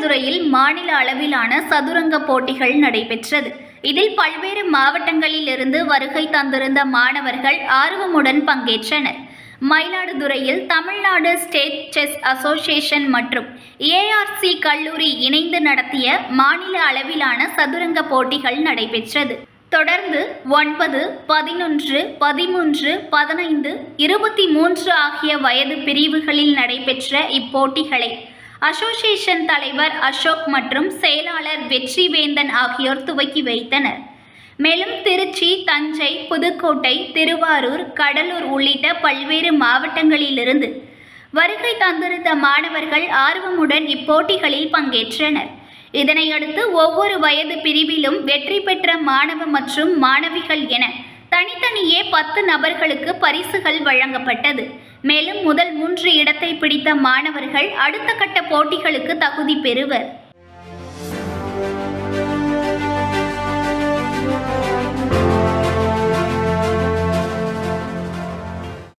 மயிலாடுதுறையில் மாநில அளவிலான சதுரங்க போட்டிகள் நடைபெற்றது. இதில் பல்வேறு மாவட்டங்களில் இருந்து வருகை தந்திருந்த மாணவர்கள் ஆர்வமுடன் பங்கேற்றனர். மயிலாடுதுறையில் தமிழ்நாடு ஸ்டேட் செஸ் அசோசியேஷன் மற்றும் ஏஆர்சி கல்லூரி இணைந்து நடத்திய மாநில அளவிலான சதுரங்க போட்டிகள் நடைபெற்றது. தொடர்ந்து 9, 11, 13, 15, 23 ஆகிய வயது பிரிவுகளில் நடைபெற்ற இப்போட்டிகளை அசோசியேஷன் தலைவர் அசோக் மற்றும் செயலாளர் வெற்றிவேந்தன் ஆகியோர் துவக்கி வைத்தனர். மேலும் திருச்சி, தஞ்சை, புதுக்கோட்டை, திருவாரூர், கடலூர் உள்ளிட்ட பல்வேறு மாவட்டங்களிலிருந்து வருகை தந்திருந்த மாணவர்கள் ஆர்வமுடன் இப்போட்டிகளில் பங்கேற்றனர். இதனையடுத்து ஒவ்வொரு வயது பிரிவிலும் வெற்றி பெற்ற மாணவ மற்றும் மாணவிகள் என தனித்தனியே 10 நபர்களுக்கு பரிசுகள் வழங்கப்பட்டது. மேலும் முதல் 3 இடத்தை பிடித்த மாணவர்கள் அடுத்த கட்ட போட்டிகளுக்கு தகுதி பெறுவர்.